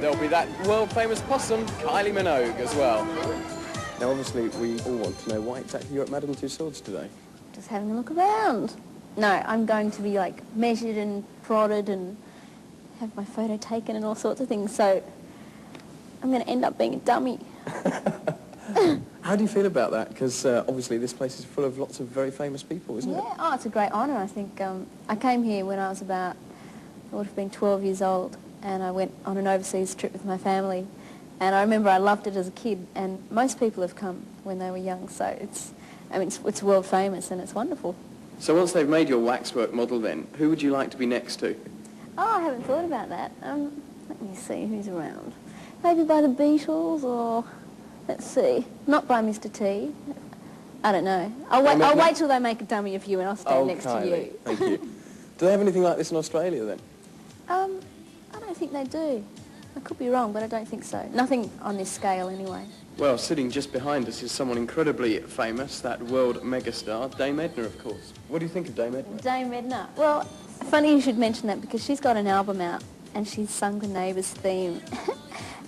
there'll be that world-famous possum, Kylie Minogue, as well. Now, obviously, we all want to know why exactly you're at Madame Tussauds today. Just having a look around. No, I'm going to be, like, measured and prodded and have my photo taken and all sorts of things, so I'm going to end up being a dummy. How do you feel about that? Because obviously this place is full of lots of very famous people, isn't it? Yeah, oh, it's a great honour, I think. I came here when I was I would have been 12 years old, and I went on an overseas trip with my family. And I remember I loved it as a kid, and most people have come when they were young, so it's world famous and it's wonderful. So once they've made your waxwork model then, who would you like to be next to? Oh, I haven't thought about that. Let me see who's around. Maybe by the Beatles, or let's see, not by Mr. T. I don't know. I'll wait till they make a dummy of you and I'll stand next to you. Thank you. Do they have anything like this in Australia then? I don't think they do. I could be wrong, but I don't think so. Nothing on this scale anyway. Well, sitting just behind us is someone incredibly famous, that world megastar, Dame Edna, of course. What do you think of Dame Edna? Dame Edna? Well, funny you should mention that, because she's got an album out and she's sung the Neighbours theme.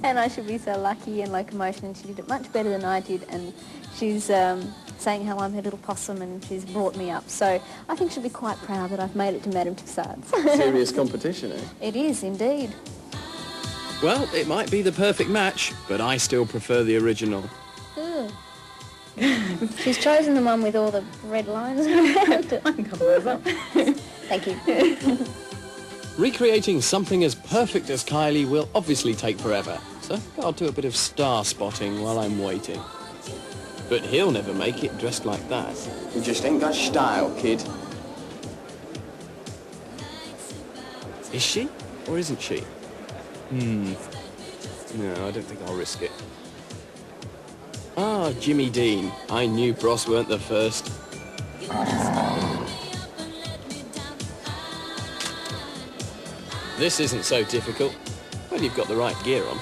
And I should be so lucky and locomotion, and she did it much better than I did, and she's saying how I'm her little possum and she's brought me up. So I think she'll be quite proud that I've made it to Madame Tussauds. Serious competition, eh? It is, indeed. Well, it might be the perfect match, but I still prefer the original. She's chosen the one with all the red lines. I can come over. Thank you. Recreating something as perfect as Kylie will obviously take forever, so I'll do a bit of star spotting while I'm waiting. But he'll never make it dressed like that. You just ain't got style, kid. Is she, or isn't she? No, I don't think I'll risk it. Ah, Jimmy Dean. I knew Bros weren't the first. This isn't so difficult when you've got the right gear on.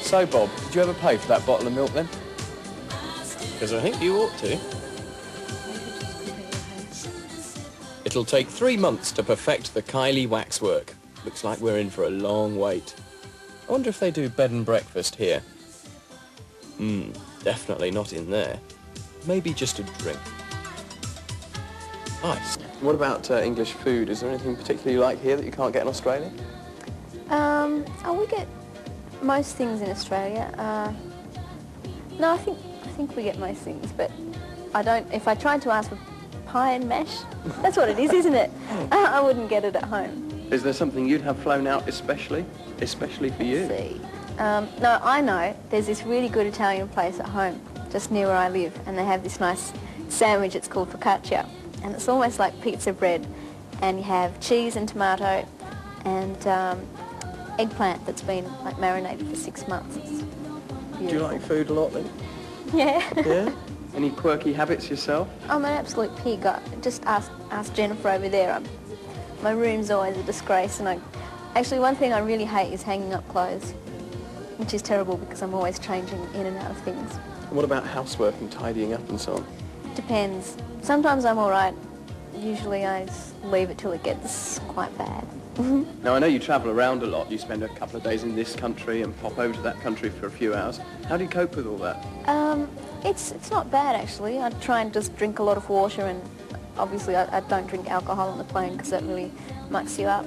So, Bob, did you ever pay for that bottle of milk then? Because I think you ought to. It'll take 3 months to perfect the Kylie waxwork. Looks like we're in for a long wait. I wonder if they do bed and breakfast here. Definitely not in there. Maybe just a drink. Nice. What about English food? Is there anything particularly you like here that you can't get in Australia? We get most things in Australia. No, I think we get most things, but I don't. If I tried to ask for pie and mash, that's what it is, isn't it? I wouldn't get it at home. Is there something you'd have flown out especially for you? Let's see. No, I know. There's this really good Italian place at home, just near where I live, and they have this nice sandwich. It's called focaccia, and it's almost like pizza bread, and you have cheese and tomato and eggplant that's been like marinated for 6 months. It's beautiful. Do you like food a lot then? Yeah. Yeah? Any quirky habits yourself? I'm an absolute pig. Just ask Jennifer over there. My room's always a disgrace, and actually one thing I really hate is hanging up clothes, which is terrible because I'm always changing in and out of things. And what about housework and tidying up and so on? Depends. Sometimes I'm all right. Usually I just leave it till it gets quite bad. Now, I know you travel around a lot. You spend a couple of days in this country and pop over to that country for a few hours. How do you cope with all that? It's not bad, actually. I try and just drink a lot of water, and obviously I don't drink alcohol on the plane because that really mucks you up.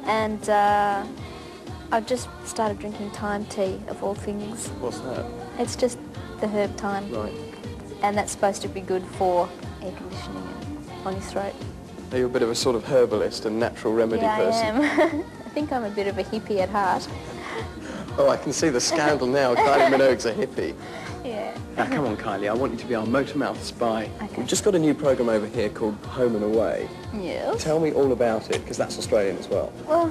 And I've just started drinking thyme tea, of all things. What's that? It's just the herb thyme. Right. And that's supposed to be good for air conditioning and on your throat. Are you a bit of a sort of herbalist and natural remedy person? I am. I think I'm a bit of a hippie at heart. Oh, I can see the scandal now. Kylie Minogue's a hippie. Yeah. Now, come on, Kylie. I want you to be our motor-mouth spy. Okay. We've just got a new programme over here called Home and Away. Yes. Tell me all about it, because that's Australian as well. Well,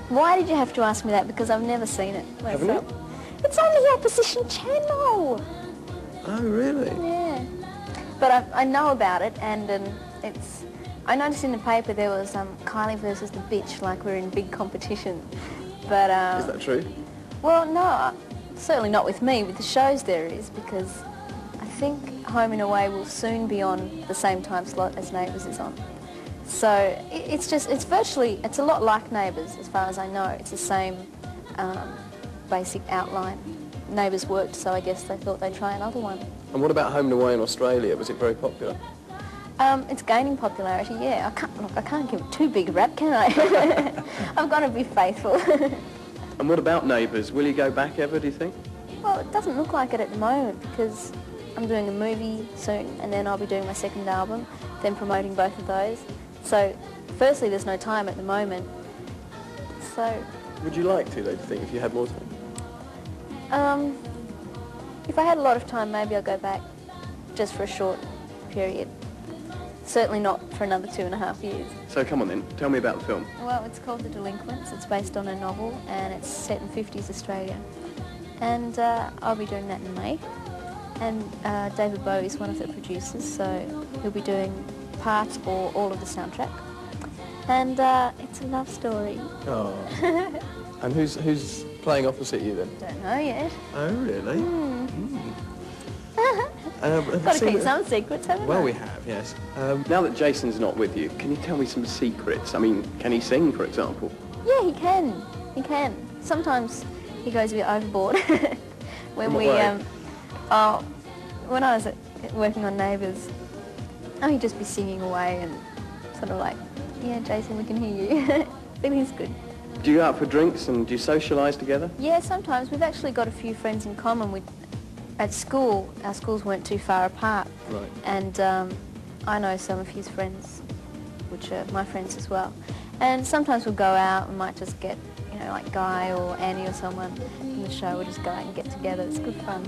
why did you have to ask me that? Because I've never seen it. Haven't you? It's on the opposition channel. Oh, really? Yeah. But I know about it, and it's... I noticed in the paper there was Kylie versus the bitch, like we're in big competition. But Is that true? well, no, certainly not with me. With the shows there is, because I think Home and Away will soon be on the same time slot as Neighbours is on. So it's a lot like Neighbours as far as I know. It's the same basic outline. Neighbours worked, so I guess they thought they'd try another one. And what about Home and Away in Australia? Was it very popular? It's gaining popularity, yeah. I can't give it too big a rap, can I? I've got to be faithful. And what about Neighbours? Will you go back ever, do you think? Well, it doesn't look like it at the moment because I'm doing a movie soon and then I'll be doing my second album, then promoting both of those. So, firstly, there's no time at the moment. So... Would you like to, though, do you think, if you had more time? If I had a lot of time, maybe I'll go back just for a short period. Certainly not for another 2.5 years. So come on then, tell me about the film. Well, it's called The Delinquents. It's based on a novel and it's set in 50s Australia. And I'll be doing that in May. And David Bowie is one of the producers, so he'll be doing part or all of the soundtrack. And it's a love story. Oh. And who's playing opposite you then? Don't know yet. Oh, really? Got to keep some secrets, haven't I? Well, we have, yes. Now that Jason's not with you, can you tell me some secrets? I mean, can he sing, for example? Yeah, he can. He can. Sometimes he goes a bit overboard. When when I was working on Neighbours, he'd just be singing away and sort of like, yeah, Jason, we can hear you. But he's good. Do you go out for drinks and do you socialise together? Yeah, sometimes. We've actually got a few friends in common. At school, our schools weren't too far apart. Right. And I know some of his friends, which are my friends as well. And sometimes we'll go out and might just get, like Guy or Annie or someone from the show. We'll just go out and get together. It's good fun.